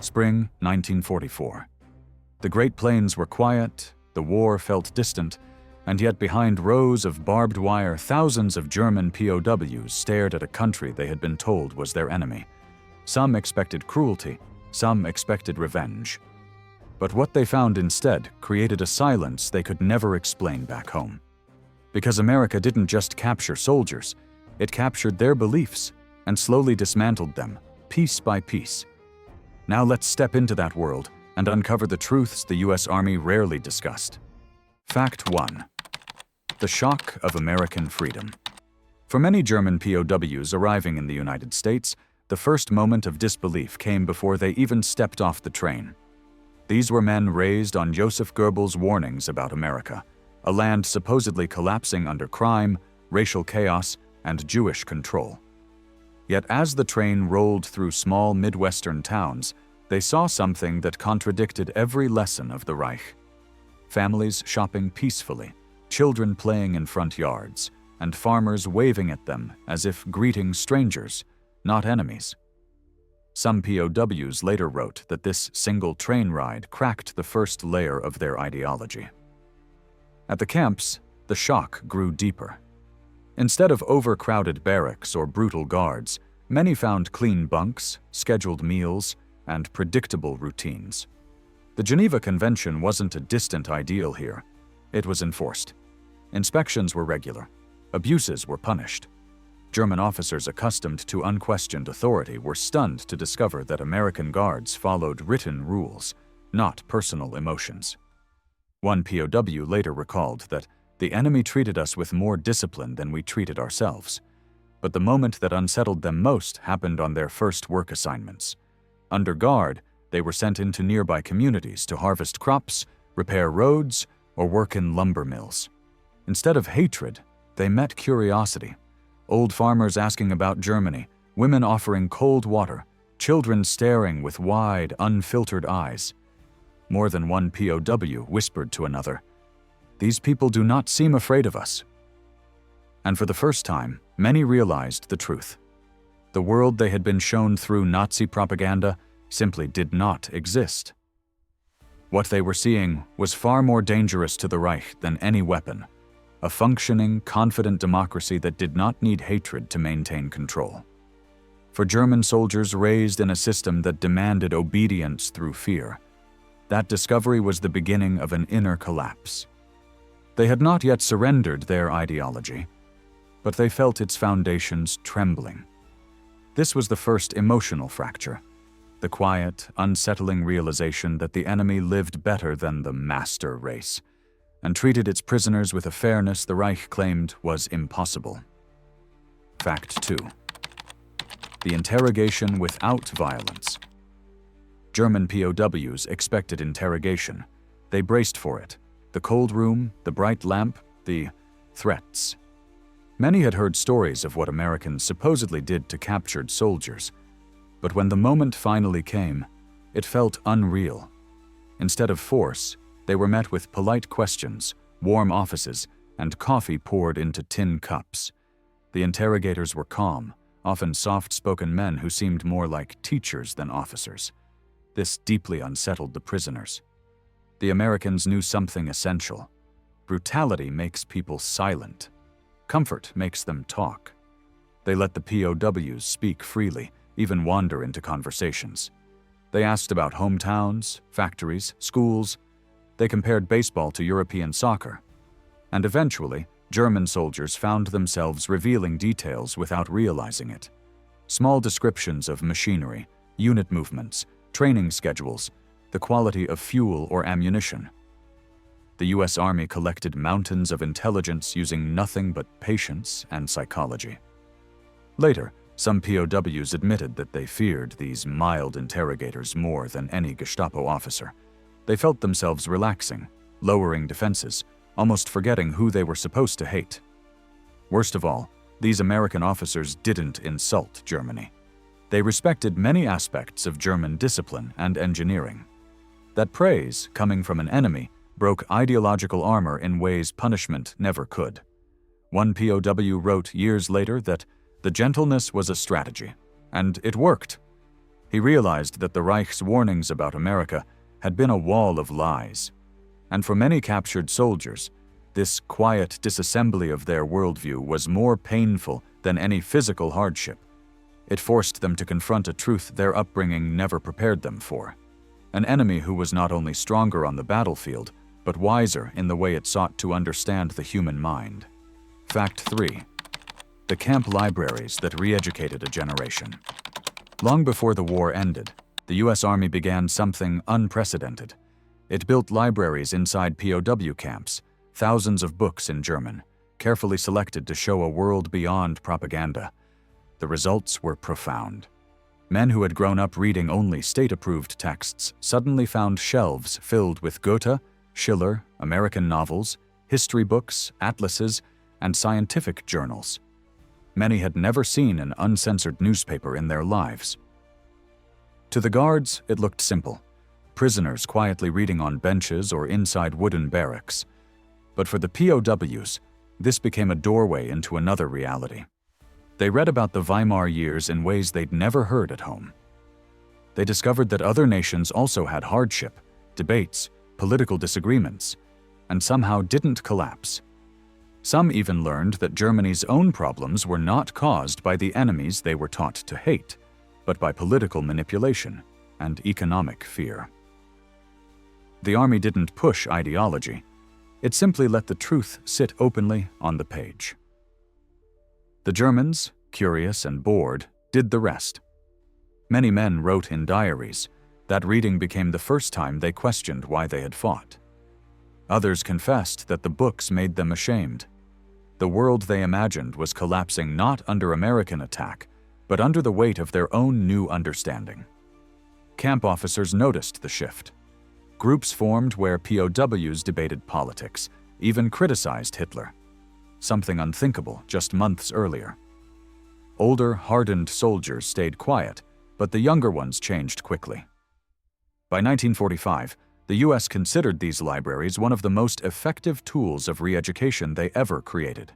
Spring 1944. The Great Plains were quiet, the war felt distant, and yet behind rows of barbed wire, thousands of German POWs stared at a country they had been told was their enemy. Some expected cruelty, some expected revenge. But what they found instead created a silence they could never explain back home. Because America didn't just capture soldiers, it captured their beliefs and slowly dismantled them, piece by piece. Now let's step into that world and uncover the truths the US Army rarely discussed. Fact 1. The shock of American freedom. For many German POWs arriving in the United States, the first moment of disbelief came before they even stepped off the train. These were men raised on Joseph Goebbels' warnings about America, a land supposedly collapsing under crime, racial chaos, and Jewish control. Yet as the train rolled through small Midwestern towns, they saw something that contradicted every lesson of the Reich. Families shopping peacefully, children playing in front yards, and farmers waving at them as if greeting strangers, not enemies. Some POWs later wrote that this single train ride cracked the first layer of their ideology. At the camps, the shock grew deeper. Instead of overcrowded barracks or brutal guards, many found clean bunks, scheduled meals, and predictable routines. The Geneva Convention wasn't a distant ideal here. It was enforced. Inspections were regular. Abuses were punished. German officers accustomed to unquestioned authority were stunned to discover that American guards followed written rules, not personal emotions. One POW later recalled that the enemy treated us with more discipline than we treated ourselves. But the moment that unsettled them most happened on their first work assignments. Under guard, they were sent into nearby communities to harvest crops, repair roads, or work in lumber mills. Instead of hatred, they met curiosity. Old farmers asking about Germany, women offering cold water, children staring with wide, unfiltered eyes. More than one POW whispered to another, "These people do not seem afraid of us." And for the first time, many realized the truth. The world they had been shown through Nazi propaganda simply did not exist. What they were seeing was far more dangerous to the Reich than any weapon, a functioning, confident democracy that did not need hatred to maintain control. For German soldiers raised in a system that demanded obedience through fear, that discovery was the beginning of an inner collapse. They had not yet surrendered their ideology, but they felt its foundations trembling. This was the first emotional fracture, the quiet, unsettling realization that the enemy lived better than the master race, and treated its prisoners with a fairness the Reich claimed was impossible. Fact 2. The interrogation without violence. German POWs expected interrogation. They braced for it. The cold room, the bright lamp, the threats. Many had heard stories of what Americans supposedly did to captured soldiers, but when the moment finally came, it felt unreal. Instead of force, they were met with polite questions, warm offices, and coffee poured into tin cups. The interrogators were calm, often soft-spoken men who seemed more like teachers than officers. This deeply unsettled the prisoners. The Americans knew something essential. Brutality makes people silent. Comfort makes them talk. They let the POWs speak freely, even wander into conversations. They asked about hometowns, factories, schools. They compared baseball to European soccer. And eventually, German soldiers found themselves revealing details without realizing it. Small descriptions of machinery, unit movements, training schedules, the quality of fuel or ammunition. The US Army collected mountains of intelligence using nothing but patience and psychology. Later, some POWs admitted that they feared these mild interrogators more than any Gestapo officer. They felt themselves relaxing, lowering defenses, almost forgetting who they were supposed to hate. Worst of all, these American officers didn't insult Germany. They respected many aspects of German discipline and engineering. That praise, coming from an enemy, broke ideological armor in ways punishment never could. One POW wrote years later that the gentleness was a strategy, and it worked. He realized that the Reich's warnings about America had been a wall of lies. And for many captured soldiers, this quiet disassembly of their worldview was more painful than any physical hardship. It forced them to confront a truth their upbringing never prepared them for. An enemy who was not only stronger on the battlefield, but wiser in the way it sought to understand the human mind. Fact 3. The camp libraries that re-educated a generation. Long before the war ended, the U.S. Army began something unprecedented. It built libraries inside POW camps, thousands of books in German, carefully selected to show a world beyond propaganda. The results were profound. Men who had grown up reading only state-approved texts suddenly found shelves filled with Goethe, Schiller, American novels, history books, atlases, and scientific journals. Many had never seen an uncensored newspaper in their lives. To the guards, it looked simple. Prisoners quietly reading on benches or inside wooden barracks. But for the POWs, this became a doorway into another reality. They read about the Weimar years in ways they'd never heard at home. They discovered that other nations also had hardship, debates, political disagreements, and somehow didn't collapse. Some even learned that Germany's own problems were not caused by the enemies they were taught to hate, but by political manipulation and economic fear. The army didn't push ideology. It simply let the truth sit openly on the page. The Germans, curious and bored, did the rest. Many men wrote in diaries. That reading became the first time they questioned why they had fought. Others confessed that the books made them ashamed. The world they imagined was collapsing not under American attack, but under the weight of their own new understanding. Camp officers noticed the shift. Groups formed where POWs debated politics, even criticized Hitler. Something unthinkable just months earlier. Older, hardened soldiers stayed quiet, but the younger ones changed quickly. By 1945, the U.S. considered these libraries one of the most effective tools of re-education they ever created.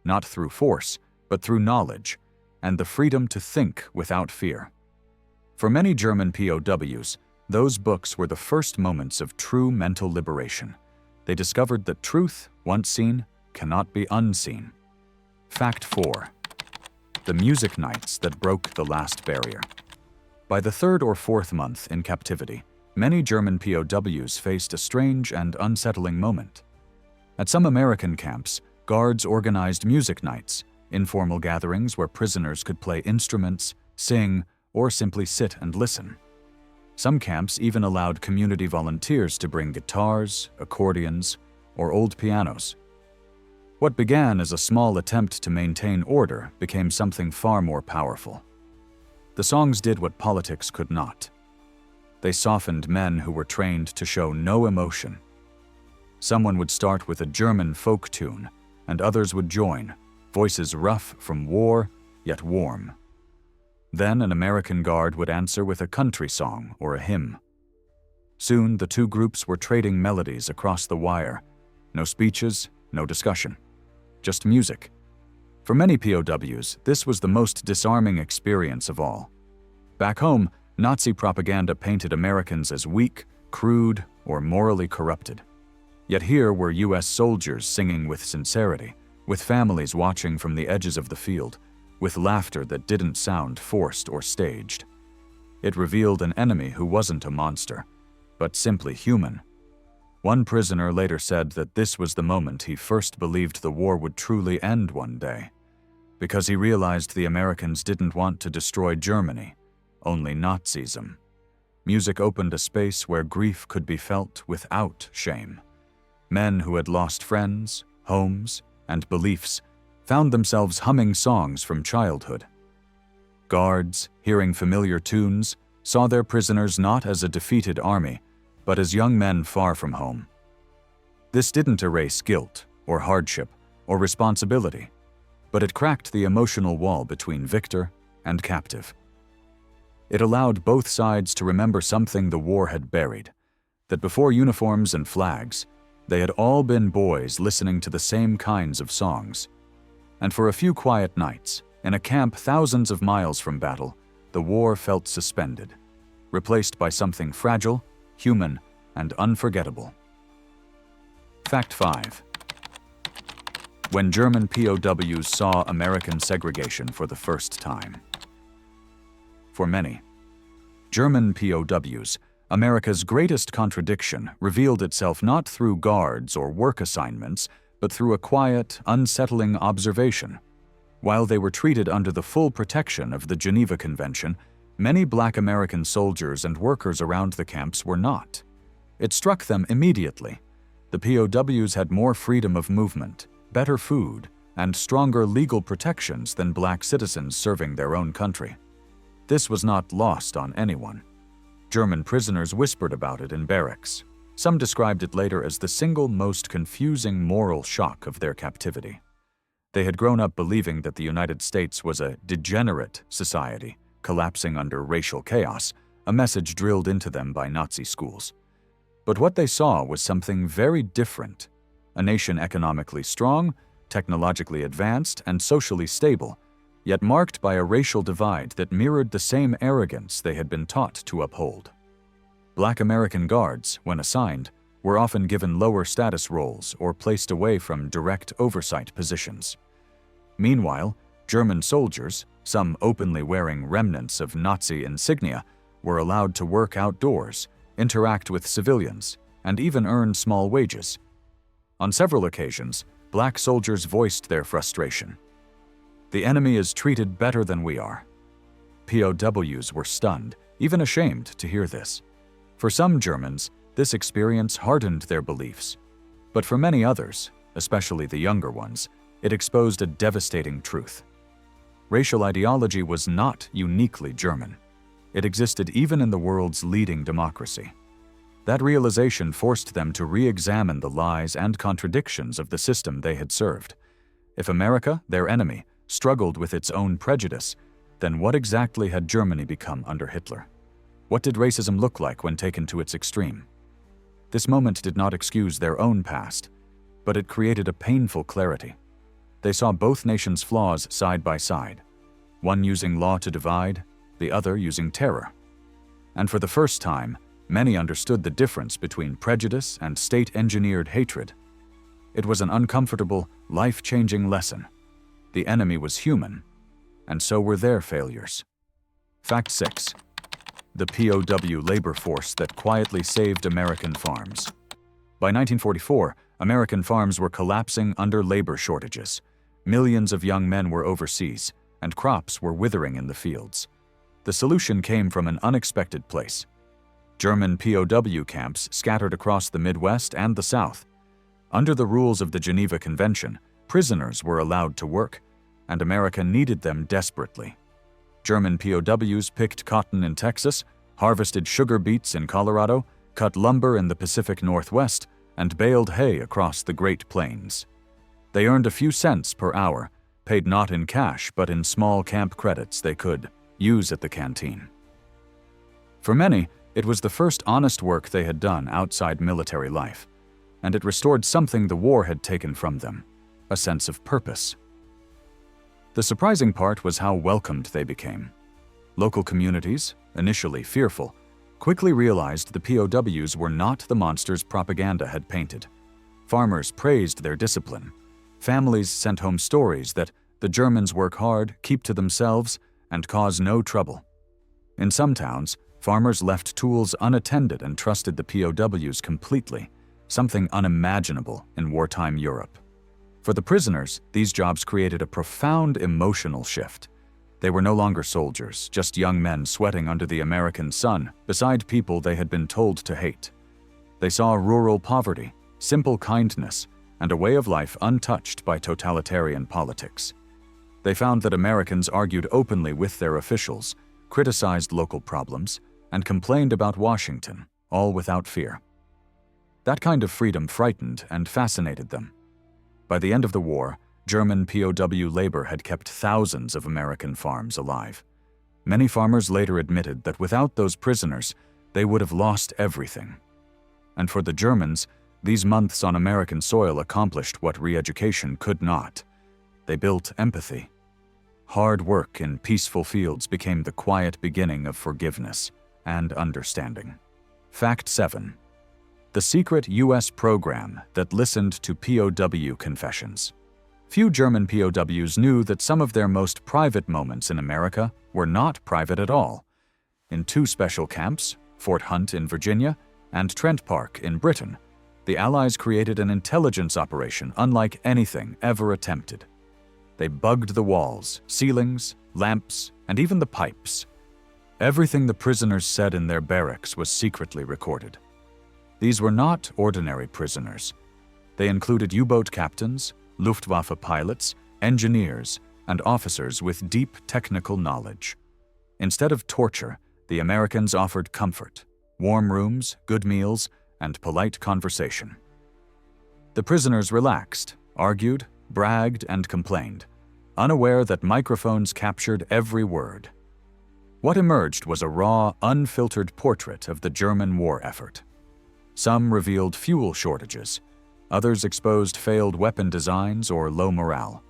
Not through force, but through knowledge, and the freedom to think without fear. For many German POWs, those books were the first moments of true mental liberation. They discovered that truth, once seen, cannot be unseen. Fact 4. The music nights that broke the last barrier. By the third or fourth month in captivity, many German POWs faced a strange and unsettling moment. At some American camps, guards organized music nights, informal gatherings where prisoners could play instruments, sing, or simply sit and listen. Some camps even allowed community volunteers to bring guitars, accordions, or old pianos. What began as a small attempt to maintain order became something far more powerful. The songs did what politics could not. They softened men who were trained to show no emotion. Someone would start with a German folk tune, and others would join, voices rough from war, yet warm. Then an American guard would answer with a country song or a hymn. Soon the two groups were trading melodies across the wire. No speeches, no discussion. Just music. For many POWs, this was the most disarming experience of all. Back home, Nazi propaganda painted Americans as weak, crude, or morally corrupted. Yet here were U.S. soldiers singing with sincerity, with families watching from the edges of the field, with laughter that didn't sound forced or staged. It revealed an enemy who wasn't a monster, but simply human. One prisoner later said that this was the moment he first believed the war would truly end one day, because he realized the Americans didn't want to destroy Germany, only Nazism. Music opened a space where grief could be felt without shame. Men who had lost friends, homes, and beliefs found themselves humming songs from childhood. Guards, hearing familiar tunes, saw their prisoners not as a defeated army, but as young men far from home. This didn't erase guilt, or hardship, or responsibility, but it cracked the emotional wall between victor and captive. It allowed both sides to remember something the war had buried, that before uniforms and flags, they had all been boys listening to the same kinds of songs. And for a few quiet nights, in a camp thousands of miles from battle, the war felt suspended, replaced by something fragile, human, and unforgettable. Fact 5. When German POWs saw American segregation for the first time. For many German POWs, America's greatest contradiction revealed itself not through guards or work assignments, but through a quiet, unsettling observation. While they were treated under the full protection of the Geneva Convention, many Black American soldiers and workers around the camps were not. It struck them immediately. The POWs had more freedom of movement, better food, and stronger legal protections than Black citizens serving their own country. This was not lost on anyone. German prisoners whispered about it in barracks. Some described it later as the single most confusing moral shock of their captivity. They had grown up believing that the United States was a degenerate society, collapsing under racial chaos, a message drilled into them by Nazi schools. But what they saw was something very different. A nation economically strong, technologically advanced, and socially stable, yet marked by a racial divide that mirrored the same arrogance they had been taught to uphold. Black American guards, when assigned, were often given lower status roles or placed away from direct oversight positions. Meanwhile, German soldiers, some openly wearing remnants of Nazi insignia, were allowed to work outdoors, interact with civilians, and even earn small wages. On several occasions, Black soldiers voiced their frustration. "The enemy is treated better than we are." POWs were stunned, even ashamed to hear this. For some Germans, this experience hardened their beliefs. But for many others, especially the younger ones, it exposed a devastating truth. Racial ideology was not uniquely German. It existed even in the world's leading democracy. That realization forced them to re-examine the lies and contradictions of the system they had served. If America, their enemy, struggled with its own prejudice, then what exactly had Germany become under Hitler? What did racism look like when taken to its extreme? This moment did not excuse their own past, but it created a painful clarity. They saw both nations' flaws side by side, one using law to divide, the other using terror. And for the first time, many understood the difference between prejudice and state-engineered hatred. It was an uncomfortable, life-changing lesson. The enemy was human, and so were their failures. Fact 6. The POW labor force that quietly saved American farms. By 1944, American farms were collapsing under labor shortages. Millions of young men were overseas, and crops were withering in the fields. The solution came from an unexpected place. German POW camps scattered across the Midwest and the South. Under the rules of the Geneva Convention, prisoners were allowed to work, and America needed them desperately. German POWs picked cotton in Texas, harvested sugar beets in Colorado, cut lumber in the Pacific Northwest, and baled hay across the Great Plains. They earned a few cents per hour, paid not in cash but in small camp credits they could use at the canteen. For many, it was the first honest work they had done outside military life, and it restored something the war had taken from them, a sense of purpose. The surprising part was how welcomed they became. Local communities, initially fearful, quickly realized the POWs were not the monsters propaganda had painted. Farmers praised their discipline. Families sent home stories that the Germans work hard, keep to themselves, and cause no trouble. In some towns, farmers left tools unattended and trusted the POWs completely, something unimaginable in wartime Europe. For the prisoners, these jobs created a profound emotional shift. They were no longer soldiers, just young men sweating under the American sun beside people they had been told to hate. They saw rural poverty, simple kindness, and a way of life untouched by totalitarian politics. They found that Americans argued openly with their officials, criticized local problems, and complained about Washington, all without fear. That kind of freedom frightened and fascinated them. By the end of the war, German POW labor had kept thousands of American farms alive. Many farmers later admitted that without those prisoners, they would have lost everything. And for the Germans, these months on American soil accomplished what re-education could not. They built empathy. hard work in peaceful fields became the quiet beginning of forgiveness and understanding. Fact 7. The secret U.S. program that listened to POW confessions. Few German POWs knew that some of their most private moments in America were not private at all. In two special camps, Fort Hunt in Virginia and Trent Park in Britain, the Allies created an intelligence operation unlike anything ever attempted. They bugged the walls, ceilings, lamps, and even the pipes. Everything the prisoners said in their barracks was secretly recorded. These were not ordinary prisoners. They included U-boat captains, Luftwaffe pilots, engineers, and officers with deep technical knowledge. Instead of torture, the Americans offered comfort, warm rooms, good meals, and polite conversation. The prisoners relaxed, argued, bragged, and complained, unaware that microphones captured every word. What emerged was a raw, unfiltered portrait of the German war effort. Some revealed fuel shortages, others exposed failed weapon designs or low morale.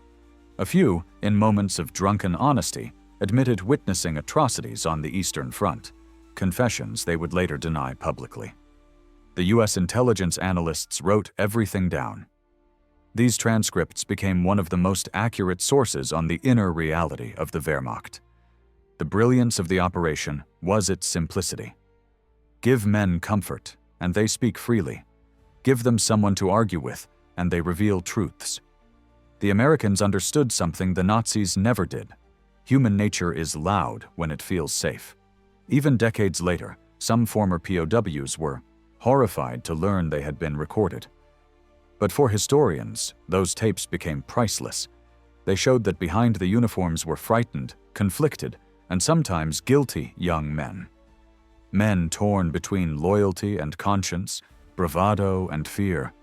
A few, in moments of drunken honesty, admitted witnessing atrocities on the Eastern Front, confessions they would later deny publicly. The U.S. intelligence analysts wrote everything down. These transcripts became one of the most accurate sources on the inner reality of the Wehrmacht. The brilliance of the operation was its simplicity. Give men comfort, and they speak freely. Give them someone to argue with, and they reveal truths. The Americans understood something the Nazis never did. Human nature is loud when it feels safe. Even decades later, some former POWs were horrified to learn they had been recorded. But for historians, those tapes became priceless. They showed that behind the uniforms were frightened, conflicted, and sometimes guilty young men. Men torn between loyalty and conscience, bravado and fear.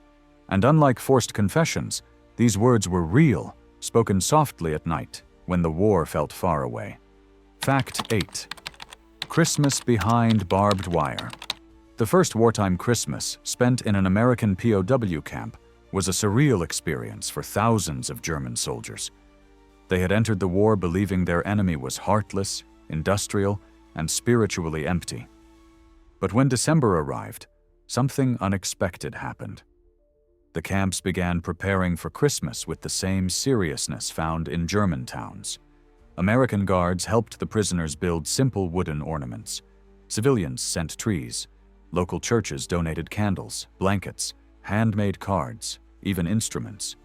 And unlike forced confessions, these words were real, spoken softly at night when the war felt far away. Fact 8. Christmas behind barbed wire. The first wartime Christmas spent in an American POW camp was a surreal experience for thousands of German soldiers. They had entered the war believing their enemy was heartless, industrial, and spiritually empty. But when December arrived, something unexpected happened. The camps began preparing for Christmas with the same seriousness found in German towns. American guards helped the prisoners build simple wooden ornaments. Civilians sent trees. Local churches donated candles, blankets, handmade cards, even instruments.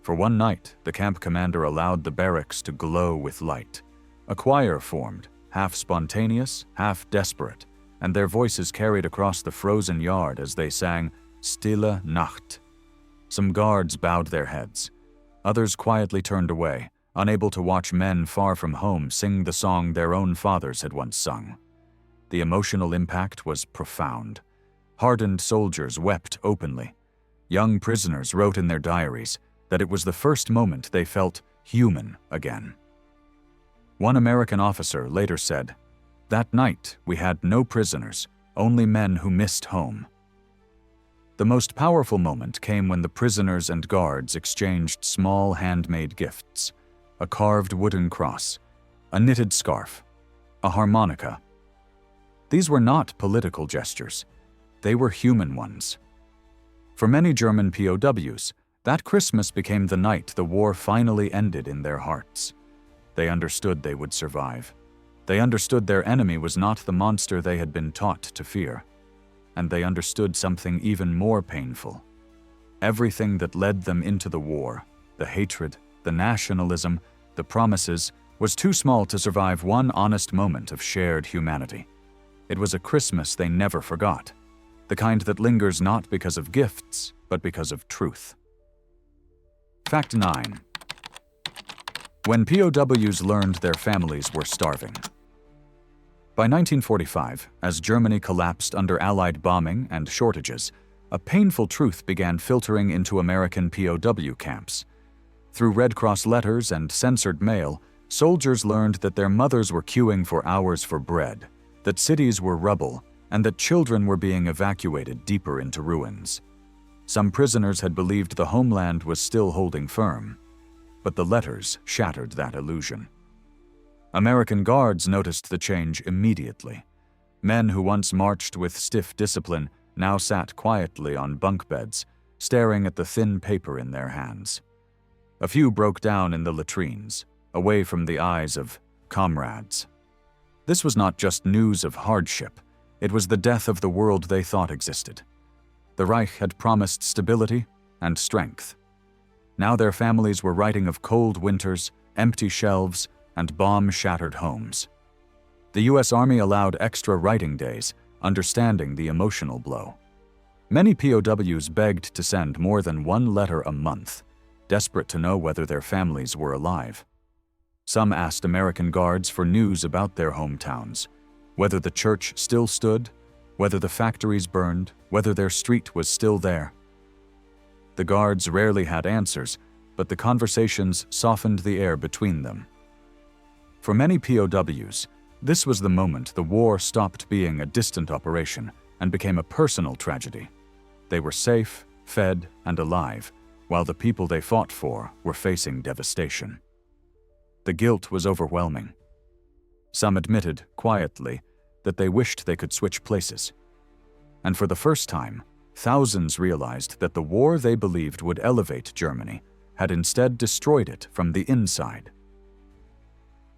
For one night, the camp commander allowed the barracks to glow with light. A choir formed, half spontaneous, half desperate, and their voices carried across the frozen yard as they sang Stille Nacht. Some guards bowed their heads. Others quietly turned away, unable to watch men far from home sing the song their own fathers had once sung. The emotional impact was profound. Hardened soldiers wept openly. Young prisoners wrote in their diaries that it was the first moment they felt human again. One American officer later said, "That night we had no prisoners, only men who missed home." The most powerful moment came when the prisoners and guards exchanged small handmade gifts: a carved wooden cross, a knitted scarf, a harmonica. These were not political gestures. They were human ones. For many German POWs, that Christmas became the night the war finally ended in their hearts. They understood they would survive. They understood their enemy was not the monster they had been taught to fear. And they understood something even more painful. Everything that led them into the war, the hatred, the nationalism, the promises, was too small to survive one honest moment of shared humanity. It was a Christmas they never forgot, the kind that lingers not because of gifts, but because of truth. Fact 9. When POWs learned their families were starving. By 1945, as Germany collapsed under Allied bombing and shortages, a painful truth began filtering into American POW camps. Through Red Cross letters and censored mail, soldiers learned that their mothers were queuing for hours for bread, that cities were rubble, and that children were being evacuated deeper into ruins. Some prisoners had believed the homeland was still holding firm, but the letters shattered that illusion. American guards noticed the change immediately. Men who once marched with stiff discipline now sat quietly on bunk beds, staring at the thin paper in their hands. A few broke down in the latrines, away from the eyes of comrades. This was not just news of hardship, it was the death of the world they thought existed. The Reich had promised stability and strength. Now their families were writing of cold winters, empty shelves, and bomb-shattered homes. The U.S. Army allowed extra writing days, understanding the emotional blow. Many POWs begged to send more than one letter a month, desperate to know whether their families were alive. Some asked American guards for news about their hometowns, whether the church still stood, whether the factories burned, whether their street was still there. The guards rarely had answers, but the conversations softened the air between them. For many POWs, this was the moment the war stopped being a distant operation and became a personal tragedy. They were safe, fed, and alive, while the people they fought for were facing devastation. The guilt was overwhelming. Some admitted, quietly, that they wished they could switch places. And for the first time, thousands realized that the war they believed would elevate Germany had instead destroyed it from the inside.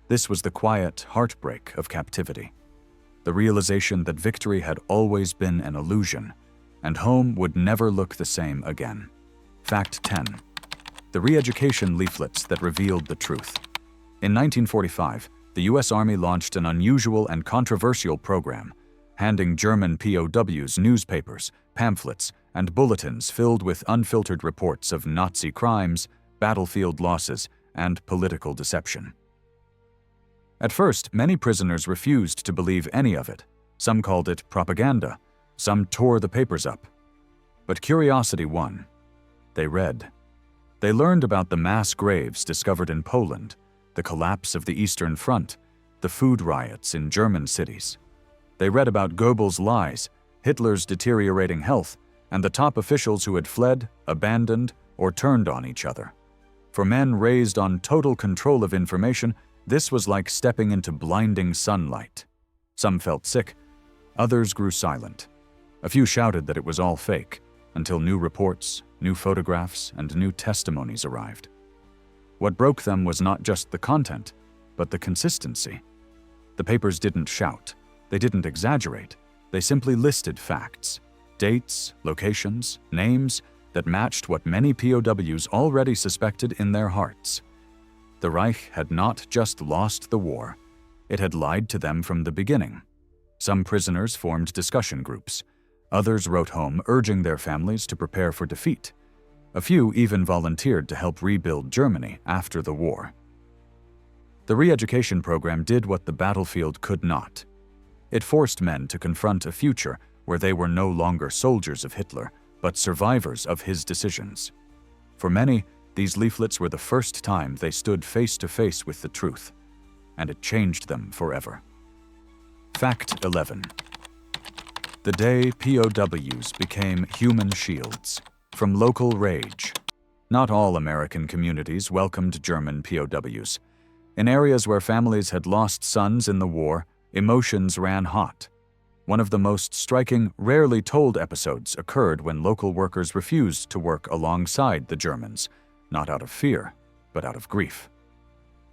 This was the quiet heartbreak of captivity, the realization that victory had always been an illusion, and home would never look the same again. Fact 10. The re-education leaflets that revealed the truth. In 1945, the U.S. Army launched an unusual and controversial program, handing German POWs newspapers, pamphlets, and bulletins filled with unfiltered reports of Nazi crimes, battlefield losses, and political deception. At first, many prisoners refused to believe any of it. Some called it propaganda. Some tore the papers up. But curiosity won. They read. They learned about the mass graves discovered in Poland, the collapse of the Eastern Front, the food riots in German cities. They read about Goebbels' lies, Hitler's deteriorating health, and the top officials who had fled, abandoned, or turned on each other. For men raised on total control of information, this was like stepping into blinding sunlight. Some felt sick, others grew silent. A few shouted that it was all fake, until new reports, new photographs, and new testimonies arrived. What broke them was not just the content, but the consistency. The papers didn't shout, they didn't exaggerate, they simply listed facts, dates, locations, names that matched what many POWs already suspected in their hearts. The Reich had not just lost the war, it had lied to them from the beginning. Some prisoners formed discussion groups. Others wrote home urging their families to prepare for defeat. A few even volunteered to help rebuild Germany after the war. The re-education program did what the battlefield could not. It forced men to confront a future where they were no longer soldiers of Hitler, but survivors of his decisions. For many, these leaflets were the first time they stood face to face with the truth, and it changed them forever. Fact 11. The day POWs became human shields. From local rage. Not all American communities welcomed German POWs. In areas where families had lost sons in the war, emotions ran hot. One of the most striking, rarely told episodes occurred when local workers refused to work alongside the Germans, not out of fear, but out of grief.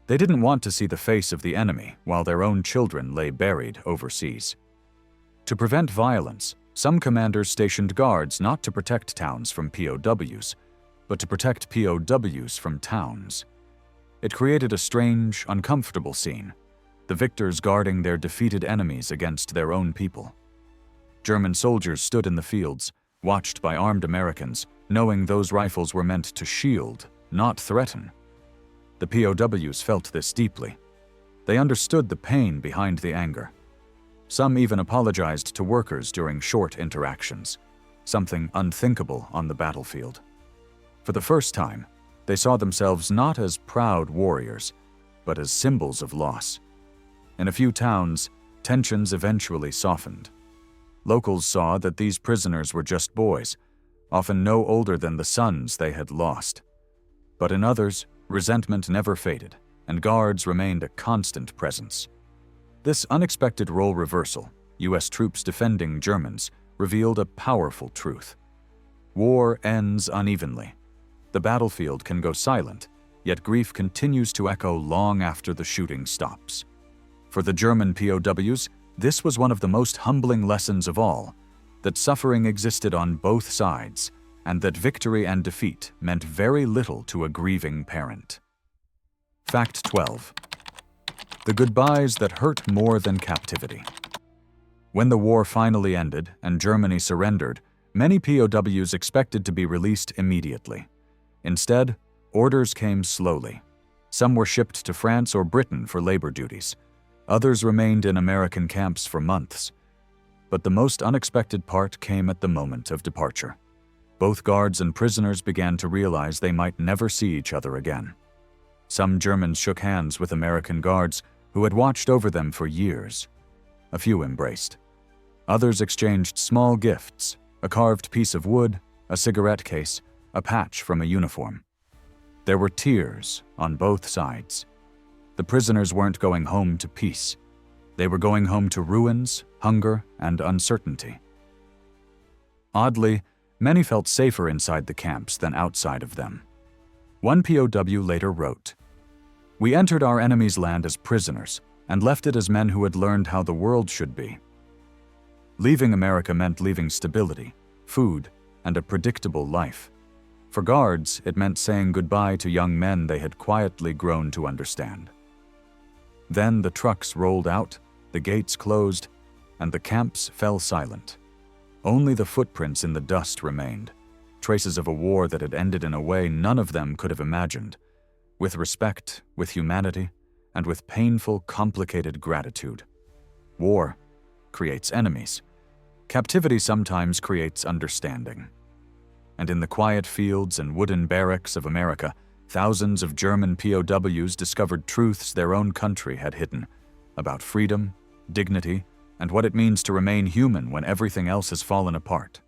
They didn't want to see the face of the enemy while their own children lay buried overseas. To prevent violence, some commanders stationed guards not to protect towns from POWs, but to protect POWs from towns. It created a strange, uncomfortable scene, the victors guarding their defeated enemies against their own people. German soldiers stood in the fields, watched by armed Americans, knowing those rifles were meant to shield, not threaten. The POWs felt this deeply. They understood the pain behind the anger. Some even apologized to workers during short interactions, something unthinkable on the battlefield. For the first time, they saw themselves not as proud warriors, but as symbols of loss. In a few towns, tensions eventually softened. Locals saw that these prisoners were just boys, often no older than the sons they had lost. But in others, resentment never faded. and guards remained a constant presence. This unexpected role reversal, U.S. troops defending Germans, revealed a powerful truth. War ends unevenly. The battlefield can go silent, yet grief continues to echo long after the shooting stops. For the German POWs, this was one of the most humbling lessons of all, that suffering existed on both sides, and that victory and defeat meant very little to a grieving parent. Fact 12. The goodbyes that hurt more than captivity. When the war finally ended and Germany surrendered, many POWs expected to be released immediately. Instead, orders came slowly. Some were shipped to France or Britain for labor duties. Others remained in American camps for months. But the most unexpected part came at the moment of departure. Both guards and prisoners began to realize they might never see each other again. Some Germans shook hands with American guards who had watched over them for years. A few embraced. Others exchanged small gifts, a carved piece of wood, a cigarette case, a patch from a uniform. There were tears on both sides. The prisoners weren't going home to peace. They were going home to ruins, hunger, and uncertainty. Oddly, many felt safer inside the camps than outside of them. One POW later wrote, "We entered our enemy's land as prisoners and left it as men who had learned how the world should be." Leaving America meant leaving stability, food, and a predictable life. For guards, it meant saying goodbye to young men they had quietly grown to understand. Then the trucks rolled out, the gates closed, and the camps fell silent. Only the footprints in the dust remained, traces of a war that had ended in a way none of them could have imagined, with respect, with humanity, and with painful, complicated gratitude. War creates enemies. Captivity sometimes creates understanding. And in the quiet fields and wooden barracks of America, thousands of German POWs discovered truths their own country had hidden about freedom, dignity, and what it means to remain human when everything else has fallen apart.